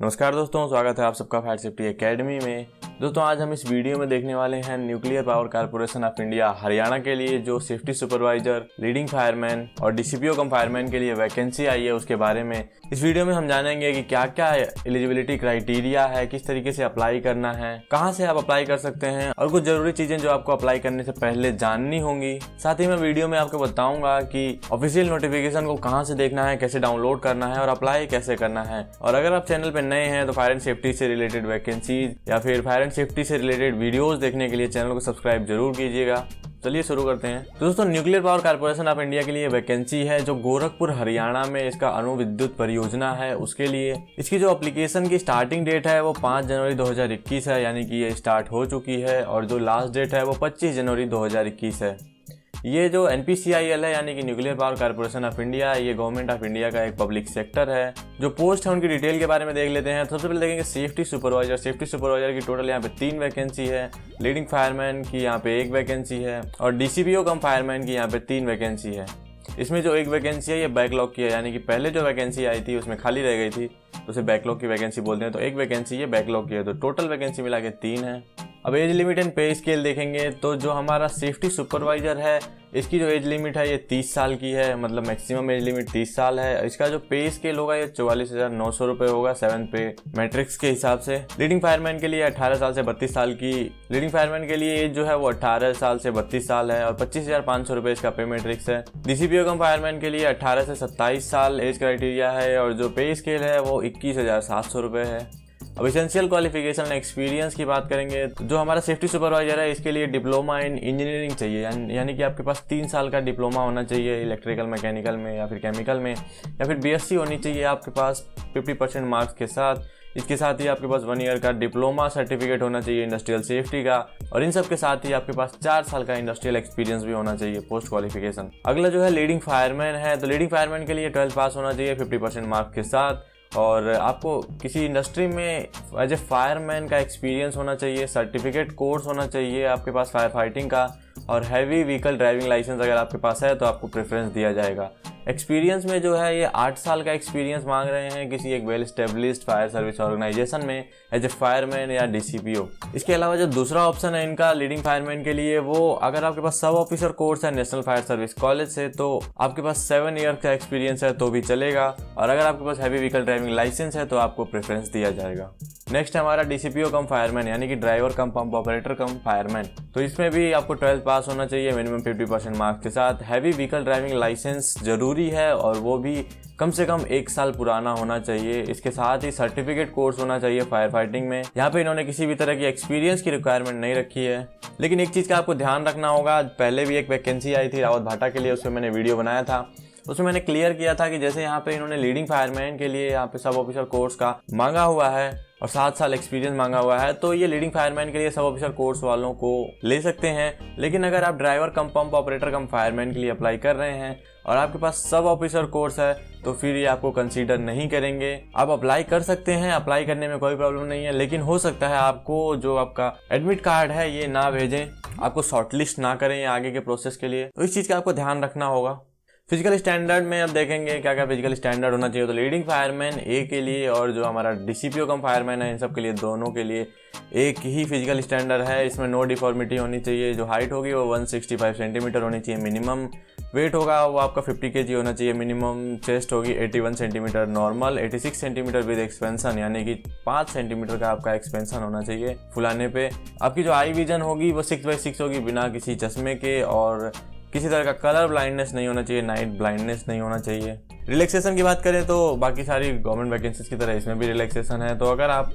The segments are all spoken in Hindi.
नमस्कार दोस्तों, स्वागत है आप सबका फायर सेफ्टी एकेडमी में। दोस्तों आज हम इस वीडियो में देखने वाले हैं nuclear power corporation of India Haryana के लिए जो सेफ्टी सुपरवाइजर, लीडिंग फायरमैन और डीसीपीओ कम फायरमैन के लिए वैकेंसी आई है उसके बारे में। इस वीडियो में हम जानेंगे कि क्या क्या एलिजिबिलिटी क्राइटेरिया है, किस तरीके से अप्लाई करना है, कहाँ से आप अप्लाई कर सकते हैं और कुछ जरूरी चीजें जो आपको अप्लाई करने से पहले जाननी होंगी। साथ ही मैं वीडियो में आपको बताऊंगा कि ऑफिशियल नोटिफिकेशन को कहाँ से देखना है, कैसे डाउनलोड करना है और अप्लाई कैसे करना है। और अगर आप चैनल पे नए हैं तो फायर एंड सेफ्टी से रिलेटेड वैकेंसीज या फिर फायर एंड सेफ्टी से रिलेटेड वीडियोस देखने के लिए चैनल को सब्सक्राइब जरूर कीजिएगा। चलिए शुरू करते हैं। तो दोस्तों nuclear power corporation of India के लिए वैकेंसी है जो गोरखपुर हरियाणा में इसका अणु विद्युत परियोजना है उसके लिए। इसकी जो एप्लीकेशन की स्टार्टिंग डेट है वो 5 जनवरी 2021 है, यानी कि ये स्टार्ट हो चुकी है, और जो लास्ट डेट है वो 25 जनवरी 2021 है। ये जो NPCIL है यानी कि nuclear power corporation of India, ये गवर्नमेंट ऑफ इंडिया का एक पब्लिक सेक्टर है। जो पोस्ट है उनकी डिटेल के बारे में देख लेते हैं। सबसे पहले देखेंगे सेफ्टी सुपरवाइजर की टोटल यहाँ पे 3 वैकेंसी है, लीडिंग फायरमैन की यहाँ पे 1 वैकेंसी है और DCPO कम फायरमैन की यहाँ पे 3 वैकेंसी है। इसमें जो 1 वैकेंसी है ये बैकलॉग की है, यानी कि पहले जो वैकेंसी आई थी उसमें खाली रह गई थी तो उसे बैकलॉग की वैकेंसी बोलते हैं। तो 1 वैकेंसी ये बैकलॉग की है, तो टोटल वैकेंसी मिला के 3 है। अब एज लिमिट एंड पे स्केल देखेंगे तो जो हमारा सेफ्टी सुपरवाइजर है इसकी जो एज लिमिट है ये 30 साल की है, मतलब मैक्सिमम एज लिमिट 30 साल है। इसका जो पे स्केल होगा ये 44,900 रुपये होगा 7 पे मैट्रिक्स के हिसाब से। लीडिंग फायरमैन के लिए 18 साल से 32 साल की लीडिंग फायरमैन के लिए एज जो है वो 18 साल से 32 साल है और 25,500 रुपये इसका पे मैट्रिक्स है। DCPO कम फायरमैन के लिए 18 से 27 साल एज क्राइटेरिया है और जो पे स्केल है वो 21,700 रुपये है। अब एसेंशियल क्वालिफिकेशन एक्सपीरियंस की बात करेंगे तो जो हमारा सेफ्टी सुपरवाइजर है इसके लिए डिप्लोमा इन इंजीनियरिंग चाहिए, यानी कि आपके पास 3 साल का डिप्लोमा होना चाहिए इलेक्ट्रिकल, मैकेनिकल में या फिर केमिकल में, या फिर BSc होनी चाहिए आपके पास 50% मार्क्स के साथ। इसके साथ ही आपके पास 1 ईयर का डिप्लोमा सर्टिफिकेट होना चाहिए इंडस्ट्रियल सेफ्टी का, और इन सब के साथ ही आपके पास 4 साल का इंडस्ट्रियल एक्सपीरियंस भी होना चाहिए पोस्ट क्वालिफिकेशन। अगला जो है लीडिंग फायरमैन है, तो लीडिंग फायरमैन के लिए 12th पास होना चाहिए 50% मार्क्स के साथ, और आपको किसी इंडस्ट्री में एज ए फायरमैन का एक्सपीरियंस होना चाहिए, सर्टिफिकेट कोर्स होना चाहिए आपके पास फायर फाइटिंग का, और हैवी व्हीकल ड्राइविंग लाइसेंस अगर आपके पास है तो आपको प्रेफरेंस दिया जाएगा। एक्सपीरियंस में जो है ये 8 साल का एक्सपीरियंस मांग रहे हैं किसी एक well established fire service organisation में एज ए फायरमैन या DCPO। इसके अलावा जो दूसरा ऑप्शन है इनका लीडिंग फायरमैन के लिए, वो अगर आपके पास सब ऑफिसर कोर्स है नेशनल फायर सर्विस कॉलेज से तो आपके पास 7 ईयर का एक्सपीरियंस है तो भी चलेगा, और अगर आपके पास हैवी व्हीकल ड्राइविंग लाइसेंस है तो आपको प्रेफरेंस दिया जाएगा। नेक्स्ट है हमारा DCPO कम फायरमैन, यानी कि ड्राइवर कम पंप ऑपरेटर कम फायरमैन। तो इसमें भी आपको 12th पास होना चाहिए मिनिमम 50% मार्क्स के साथ। हैवी व्हीकल ड्राइविंग लाइसेंस जरूरी है और वो भी कम से कम 1 साल पुराना होना चाहिए। इसके साथ ही सर्टिफिकेट कोर्स होना चाहिए फायर फाइटिंग में। यहाँ पे इन्होंने किसी भी तरह की एक्सपीरियंस की रिक्वायरमेंट नहीं रखी है, लेकिन एक चीज़ का आपको ध्यान रखना होगा, पहले भी एक वैकेंसी आई थी रावत भाटा के लिए, उसमें मैंने वीडियो बनाया था, उसमें मैंने क्लियर किया था कि जैसे यहाँ पे इन्होंने लीडिंग फायरमैन के लिए यहाँ पे सब ऑफिसर कोर्स का मांगा हुआ है और 7 साल एक्सपीरियंस मांगा हुआ है, तो ये लीडिंग फायरमैन के लिए सब ऑफिसर कोर्स वालों को ले सकते हैं। लेकिन अगर आप ड्राइवर कम पंप ऑपरेटर कम फायरमैन के लिए अप्लाई कर रहे हैं और आपके पास सब ऑफिसर कोर्स है तो फिर ये आपको कंसीडर नहीं करेंगे। आप अप्लाई कर सकते हैं, अप्लाई करने में कोई प्रॉब्लम नहीं है, लेकिन हो सकता है आपको जो आपका एडमिट कार्ड है ये ना भेजें, आपको शॉर्टलिस्ट ना करें आगे के प्रोसेस के लिए, तो इस चीज़ का आपको ध्यान रखना होगा। फिजिकल स्टैंडर्ड में अब देखेंगे क्या क्या फिजिकल स्टैंडर्ड होना चाहिए। तो लीडिंग फायरमैन ए के लिए और जो हमारा DCPO कम फायरमैन है इन सब के लिए, दोनों के लिए एक ही फिजिकल स्टैंडर्ड है। इसमें नो डिफॉर्मिटी होनी चाहिए। जो हाइट होगी वो 165 सेंटीमीटर होनी चाहिए मिनिमम। वेट होगा वो आपका 50 kg होना चाहिए मिनिमम। चेस्ट होगी 81 centimetre normal, 86 centimetre with expansion, यानी कि 5 सेंटीमीटर का आपका एक्सपेंशन होना चाहिए फुलाने पे। आपकी जो आई विजन होगी वो 6/6 होगी बिना किसी चश्मे के, और किसी तरह का कलर ब्लाइंडनेस नहीं होना चाहिए, नाइट ब्लाइंडनेस नहीं होना चाहिए। रिलैक्सेशन की बात करें तो बाकी सारी गवर्नमेंट वैकेंसीज की तरह इसमें भी रिलैक्सेशन है। तो अगर आप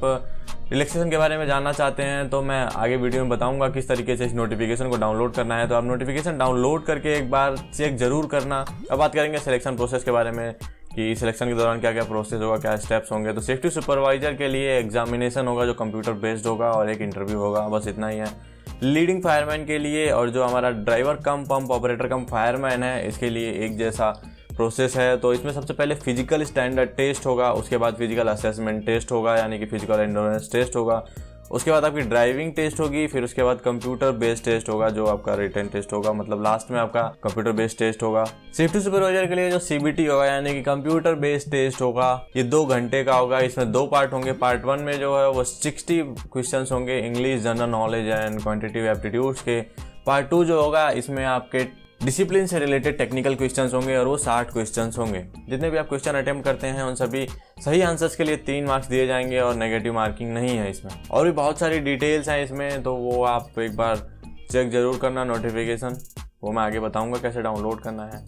रिलैक्सेशन के बारे में जानना चाहते हैं तो मैं आगे वीडियो में बताऊंगा किस तरीके से इस नोटिफिकेशन को डाउनलोड करना है। तो आप नोटिफिकेशन डाउनलोड करके एक बार चेक जरूर करना। अब बात करेंगे सिलेक्शन प्रोसेस के बारे में कि सिलेक्शन के दौरान क्या क्या प्रोसेस होगा, क्या स्टेप्स होंगे। तो सेफ्टी सुपरवाइजर के लिए एग्जामिनेशन होगा जो कंप्यूटर बेस्ड होगा और एक इंटरव्यू होगा, बस इतना ही है। लीडिंग फायरमैन के लिए और जो हमारा ड्राइवर कम पंप ऑपरेटर कम फायरमैन है इसके लिए एक जैसा प्रोसेस है। तो इसमें सबसे पहले फिजिकल स्टैंडर्ड टेस्ट होगा, उसके बाद फिजिकल असेसमेंट टेस्ट होगा, यानी कि फिजिकल एंड्योरेंस टेस्ट होगा, उसके बाद आपकी ड्राइविंग टेस्ट होगी, फिर उसके बाद कंप्यूटर बेस्ड टेस्ट होगा जो आपका रिटन टेस्ट होगा, मतलब लास्ट में आपका कंप्यूटर बेस्ड टेस्ट होगा। सेफ्टी सुपरवाइजर के लिए जो CBT होगा यानी कि कंप्यूटर बेस्ड टेस्ट होगा, ये 2 घंटे का होगा। इसमें 2 पार्ट होंगे। पार्ट 1 में जो है वो 60 क्वेश्चन होंगे English, general knowledge and quantitative aptitudes के। पार्ट 2 जो होगा इसमें आपके डिसिप्लिन से रिलेटेड टेक्निकल क्वेश्चंस होंगे और वो 60 क्वेश्चंस होंगे। जितने भी आप क्वेश्चन अटेम्प्ट करते हैं उन सभी सही आंसर्स के लिए 3 मार्क्स दिए जाएंगे और नेगेटिव मार्किंग नहीं है इसमें। और भी बहुत सारी डिटेल्स हैं इसमें, तो वो आप एक बार चेक जरूर करना। नोटिफिकेशन वो मैं आगे बताऊंगा कैसे डाउनलोड करना है।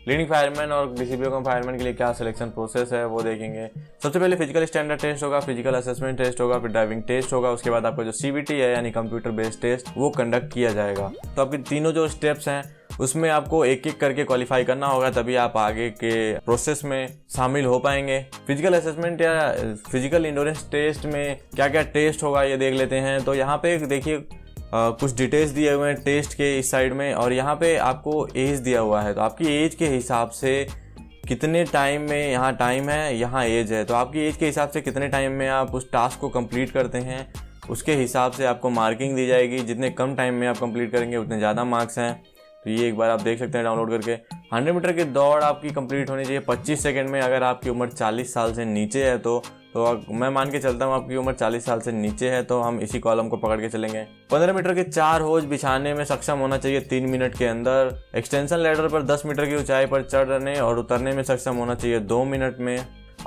लीडिंग फायरमैन और DCPO कम फायरमैन के लिए क्या सिलेक्शन प्रोसेस है वो देखेंगे। सबसे पहले फिजिकल स्टैंडर्ड टेस्ट होगा, फिजिकल असेसमेंट टेस्ट होगा, फिर ड्राइविंग टेस्ट होगा। उसके बाद आपका जो CBT है यानी कंप्यूटर बेस्ड टेस्ट वो कंडक्ट किया जाएगा। तो आपके तीनों जो स्टेप्स हैं उसमें आपको एक एक करके क्वालिफाई करना होगा, तभी आप आगे के प्रोसेस में शामिल हो पाएंगे। फिजिकल असेसमेंट या फिजिकल इंडोरेंस टेस्ट में क्या क्या टेस्ट होगा ये देख लेते हैं। तो यहाँ पे देखिए कुछ डिटेल्स दिए हुए हैं टेस्ट के इस साइड में, और यहाँ पे आपको एज दिया हुआ है। तो आपकी एज के हिसाब से कितने टाइम में, यहाँ टाइम है यहाँ एज है, तो आपकी एज के हिसाब से कितने टाइम में आप उस टास्क को कंप्लीट करते हैं उसके हिसाब से आपको मार्किंग दी जाएगी। जितने कम टाइम में आप कंप्लीट करेंगे उतने ज़्यादा मार्क्स हैं। तो ये एक बार आप देख सकते हैं डाउनलोड करके। 100 मीटर की दौड़ आपकी कंप्लीट होनी चाहिए 25 सेकंड में। अगर आपकी उम्र 40 साल से नीचे है तो मैं मान के चलता हूँ आपकी उम्र 40 साल से नीचे है तो हम इसी कॉलम को पकड़ के चलेंगे। 15 मीटर के 4 होज बिछाने में सक्षम होना चाहिए 3 मिनट के अंदर। एक्सटेंशन लैडर पर 10 मीटर की ऊंचाई पर चढ़ने और उतरने में सक्षम होना चाहिए 2 मिनट में।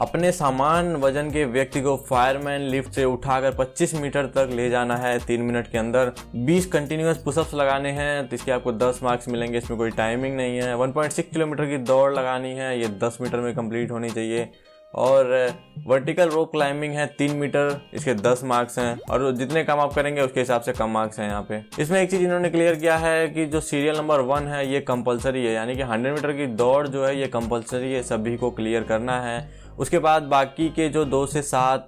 अपने समान वजन के व्यक्ति को फायरमैन लिफ्ट से उठाकर 25 मीटर तक ले जाना है 3 मिनट के अंदर। 20 कंटिन्यूअस पुशअप्स लगाने हैं तो इसके आपको 10 मार्क्स मिलेंगे, इसमें कोई टाइमिंग नहीं है। 1.6 किलोमीटर की दौड़ लगानी है, ये 10 मीटर में कंप्लीट होनी चाहिए। और वर्टिकल रोप क्लाइंबिंग है 3 मीटर, इसके 10 मार्क्स हैं। और जितने कम आप करेंगे उसके हिसाब से कम मार्क्स हैं यहाँ पे। इसमें एक चीज़ इन्होंने क्लियर किया है कि जो सीरियल नंबर 1 है ये कंपलसरी है, यानी कि 100 मीटर की दौड़ जो है ये कंपलसरी है, सभी को क्लियर करना है। उसके बाद बाकी के जो 2 से 7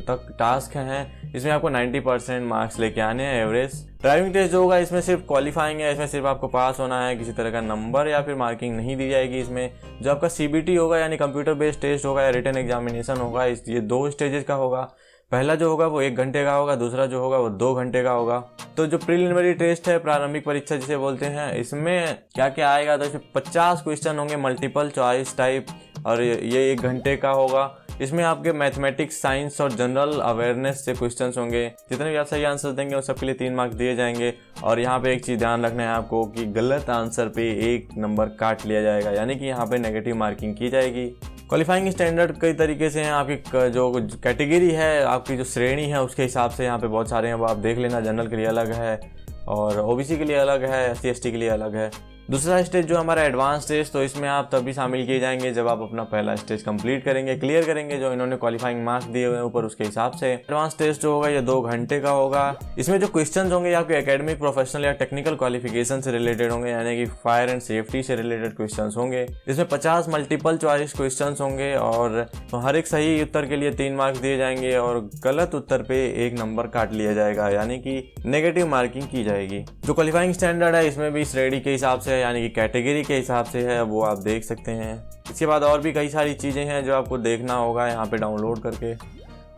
तक टास्क हैं इसमें आपको 90% मार्क्स लेके आने हैं एवरेज। ड्राइविंग टेस्ट जो होगा इसमें सिर्फ क्वालिफाइंग है, इसमें सिर्फ आपको पास होना है, किसी तरह का नंबर या फिर मार्किंग नहीं दी जाएगी। इसमें जो आपका CBT होगा यानी कंप्यूटर बेस्ड टेस्ट होगा या रिटन एग्जामिनेशन होगा, ये 2 स्टेजेस का होगा। पहला जो होगा वो 1 घंटे का होगा, दूसरा जो होगा वो 2 घंटे का होगा। तो जो प्रीलिमिनरी टेस्ट है, प्रारंभिक परीक्षा जिसे बोलते हैं, इसमें क्या क्या आएगा तो इसमें 50 क्वेश्चन होंगे मल्टीपल चॉइस टाइप और ये 1 घंटे का होगा। इसमें आपके मैथमेटिक्स, साइंस और जनरल अवेयरनेस से क्वेश्चंस होंगे। जितने भी आप सही आंसर देंगे उन सबके लिए 3 मार्क्स दिए जाएंगे। और यहाँ पे एक चीज़ ध्यान रखना है आपको कि गलत आंसर पे 1 नंबर काट लिया जाएगा, यानी कि यहाँ पे नेगेटिव मार्किंग की जाएगी। क्वालिफाइंग स्टैंडर्ड कई तरीके से हैं। आपकी जो कैटेगरी है, आपकी जो श्रेणी है उसके हिसाब से यहाँ पे बहुत सारे हैं, वो आप देख लेना। जनरल के लिए अलग है और OBC के लिए अलग है, SC ST के लिए अलग है। दूसरा स्टेज जो हमारा एडवांस स्टेज, तो इसमें आप तभी शामिल किए जाएंगे जब आप अपना पहला स्टेज कंप्लीट करेंगे, क्लियर करेंगे जो इन्होंने क्वालिफाइंग मार्क्स दिए हुए हैं ऊपर उसके हिसाब से। एडवांस टेस्ट जो होगा ये 2 घंटे का होगा। इसमें जो क्वेश्चंस होंगे आपके एकेडमिक, प्रोफेशनल या टेक्निकल क्वालिफिकेशन से रिलेटेड होंगे, यानी कि फायर एंड सेफ्टी से रिलेटेड क्वेश्चंस होंगे। इसमें 50 मल्टीपल चॉइस क्वेश्चंस होंगे और हर एक सही उत्तर के लिए 3 मार्क्स दिए जाएंगे और गलत उत्तर पे 1 नंबर काट लिया जाएगा, यानी कि नेगेटिव मार्किंग की जाएगी। जो क्वालिफाइंग स्टैंडर्ड है इसमें भी श्रेणी के हिसाब से, यानी कि कैटेगरी के हिसाब से है, वो आप देख सकते हैं। इसके बाद और भी कई सारी चीज़ें हैं जो आपको देखना होगा यहाँ पे डाउनलोड करके।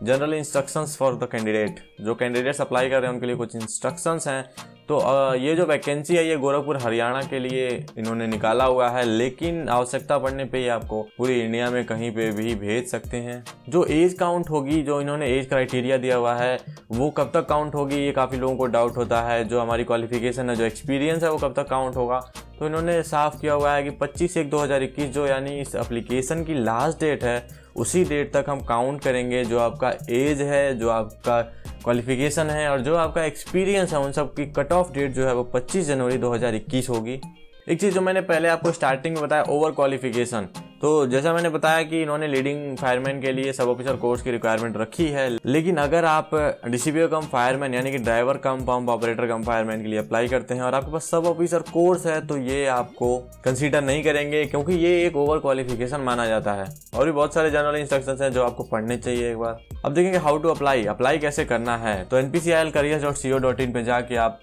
General instructions for the candidate, जो कैंडिडेट्स अप्लाई कर रहे हैं उनके लिए कुछ इंस्ट्रक्शंस हैं। तो ये जो वैकेंसी है ये गोरखपुर हरियाणा के लिए इन्होंने निकाला हुआ है, लेकिन आवश्यकता पड़ने पे ये आपको पूरी इंडिया में कहीं पे भी भेज सकते हैं। जो एज काउंट होगी, जो इन्होंने एज क्राइटेरिया दिया हुआ है वो कब तक काउंट होगी, ये काफ़ी लोगों को डाउट होता है। जो हमारी क्वालिफिकेशन है, जो एक्सपीरियंस है, वो कब तक काउंट होगा, तो इन्होंने साफ किया हुआ है कि 25/1/2021 जो यानी इस एप्लीकेशन की लास्ट डेट है उसी डेट तक हम काउंट करेंगे। जो आपका एज है, जो आपका क्वालिफिकेशन है और जो आपका एक्सपीरियंस है, उन सब की कट ऑफ डेट जो है वो 25 जनवरी 2021 होगी। एक चीज़ जो मैंने पहले आपको स्टार्टिंग में बताया, ओवर क्वालिफिकेशन, तो जैसा मैंने बताया कि इन्होंने लीडिंग फायरमैन के लिए सब ऑफिसर कोर्स की रिक्वायरमेंट रखी है, लेकिन अगर आप DCPO कम फायरमैन यानी कि ड्राइवर कम पंप ऑपरेटर कम फायरमैन के लिए अप्लाई करते हैं और आपके पास सब ऑफिसर कोर्स है तो ये आपको कंसीडर नहीं करेंगे, क्योंकि ये एक ओवर क्वालिफिकेशन माना जाता है। और भी बहुत सारे जनरल इंस्ट्रक्शंस हैं जो आपको पढ़ने चाहिए एक बार। अब देखेंगे हाउ टू अप्लाई कैसे करना है। तो npcilcareers.co.in पे जाके आप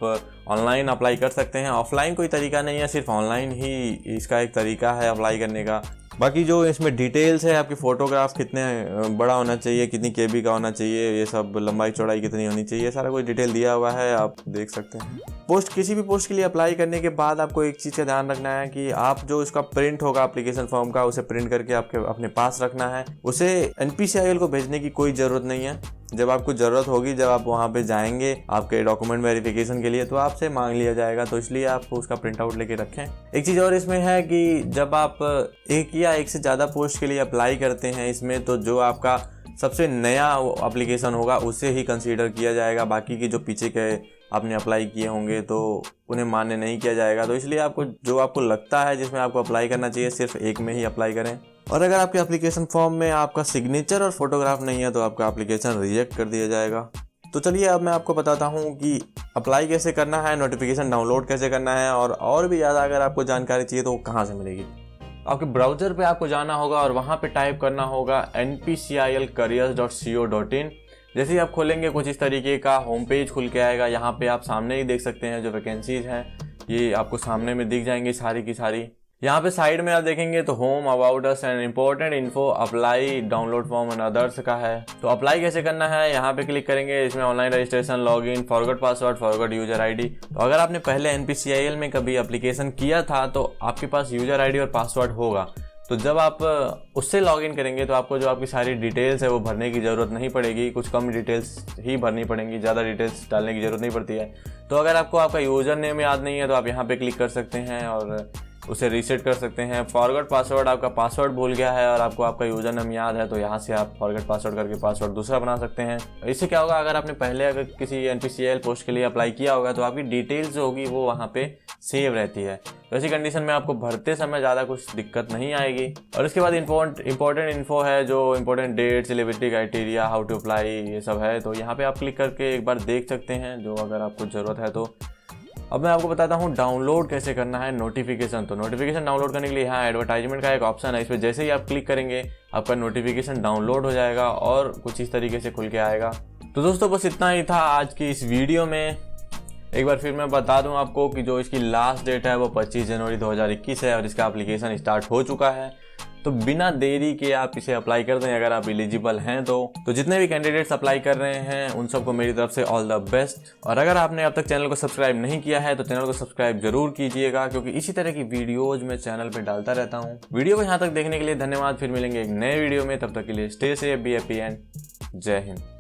ऑनलाइन अप्लाई कर सकते हैं। ऑफलाइन कोई तरीका नहीं है, सिर्फ ऑनलाइन ही इसका एक तरीका है अप्लाई करने का। बाकी जो इसमें डिटेल्स है, आपकी फ़ोटोग्राफ कितने बड़ा होना चाहिए, कितनी केबी का होना चाहिए, ये सब लंबाई चौड़ाई कितनी होनी चाहिए, सारा कुछ डिटेल दिया हुआ है, आप देख सकते हैं। किसी भी पोस्ट के लिए अप्लाई करने के बाद आपको एक चीज़ का ध्यान रखना है कि आप जो इसका प्रिंट होगा एप्लीकेशन फॉर्म का, उसे प्रिंट करके आपके अपने पास रखना है। उसे NPCIL को भेजने की कोई ज़रूरत नहीं है। जब आपको ज़रूरत होगी, जब आप वहाँ पे जाएंगे आपके डॉक्यूमेंट वेरिफिकेशन के लिए, तो आपसे मांग लिया जाएगा, तो इसलिए आप उसका प्रिंट आउट लेके रखें। एक चीज़ और इसमें है कि जब आप एक या एक से ज़्यादा पोस्ट के लिए अप्लाई करते हैं इसमें, तो जो आपका सबसे नया एप्लीकेशन होगा उसे ही कंसीडर किया जाएगा। बाकी के जो पीछे के आपने अप्लाई किए होंगे तो उन्हें मान्य नहीं किया जाएगा। तो इसलिए आपको जो आपको लगता है जिसमें आपको अप्लाई करना चाहिए, सिर्फ एक में ही अप्लाई करें। और अगर आपके एप्लीकेशन फॉर्म में आपका सिग्नेचर और फोटोग्राफ नहीं है तो आपका एप्लीकेशन रिजेक्ट कर दिया जाएगा। तो चलिए अब मैं आपको बताता हूँ कि अप्लाई कैसे करना है, नोटिफिकेशन डाउनलोड कैसे करना है, और भी ज़्यादा अगर आपको जानकारी चाहिए तो वो कहाँ से मिलेगी। आपके ब्राउज़र पे आपको जाना होगा और वहाँ पे टाइप करना होगा npcilcareers.co.in। जैसे ही आप खोलेंगे कुछ इस तरीके का होम पेज खुल के आएगा। यहाँ पे आप सामने ही देख सकते हैं जो वैकेंसीज हैं, ये आपको सामने में दिख जाएंगी सारी की सारी। यहाँ पे साइड में आप देखेंगे तो home, about us and important info, apply, download form and others का है। तो अप्लाई कैसे करना है, यहाँ पे क्लिक करेंगे। इसमें online registration, login, forgot password, forgot user ID. तो अगर आपने पहले NPCIL में कभी एप्लीकेशन किया था तो आपके पास यूजर आईडी और पासवर्ड होगा। तो जब आप उससे लॉगिन करेंगे तो आपको जो आपकी सारी डिटेल्स है वो भरने की ज़रूरत नहीं पड़ेगी। कुछ कम डिटेल्स ही भरनी पड़ेंगी, ज़्यादा डिटेल्स डालने की ज़रूरत नहीं पड़ती है। तो अगर आपको आपका यूज़र नेम याद नहीं है तो आप यहाँ पे क्लिक कर सकते हैं और उसे रीसेट कर सकते हैं। फॉरगॉट पासवर्ड, आपका पासवर्ड भूल गया है और आपको आपका यूज़र नेम याद है तो यहाँ से आप फॉरगॉट पासवर्ड करके पासवर्ड दूसरा बना सकते हैं। इससे क्या होगा, अगर आपने पहले अगर किसी NPCIL पोस्ट के लिए अप्लाई किया होगा तो आपकी डिटेल्स जो होगी वो वहाँ पे सेव रहती है। तो ऐसी कंडीशन में आपको भरते समय ज़्यादा कुछ दिक्कत नहीं आएगी। और इसके बाद इंपॉर्टेंट इन्फो है, जो important date, celebrity criteria, how to apply, ये सब है। तो यहाँ पे आप क्लिक करके एक बार देख सकते हैं जो अगर आपको ज़रूरत है तो। अब मैं आपको बताता हूँ डाउनलोड कैसे करना है नोटिफिकेशन। तो नोटिफिकेशन डाउनलोड करने के लिए यहाँ एडवर्टाइजमेंट का एक ऑप्शन है, इस पर जैसे ही आप क्लिक करेंगे आपका नोटिफिकेशन डाउनलोड हो जाएगा और कुछ इस तरीके से खुल के आएगा। तो दोस्तों बस इतना ही था आज की इस वीडियो में। एक बार फिर मैं बता दूं आपको कि जो इसकी लास्ट डेट है वो 25 जनवरी 2021 है और इसका एप्लीकेशन स्टार्ट हो चुका है। तो बिना देरी के आप इसे अप्लाई कर दें अगर आप एलिजिबल हैं तो जितने भी कैंडिडेट्स अप्लाई कर रहे हैं उन सबको मेरी तरफ से ऑल द बेस्ट। और अगर आपने अब तक चैनल को सब्सक्राइब नहीं किया है तो चैनल को सब्सक्राइब जरूर कीजिएगा, क्योंकि इसी तरह की वीडियोज मैं चैनल पे डालता रहता हूँ। वीडियो को यहाँ तक देखने के लिए धन्यवाद। फिर मिलेंगे एक नए वीडियो में, तब तक के लिए stay safe, be happy and जय हिंद।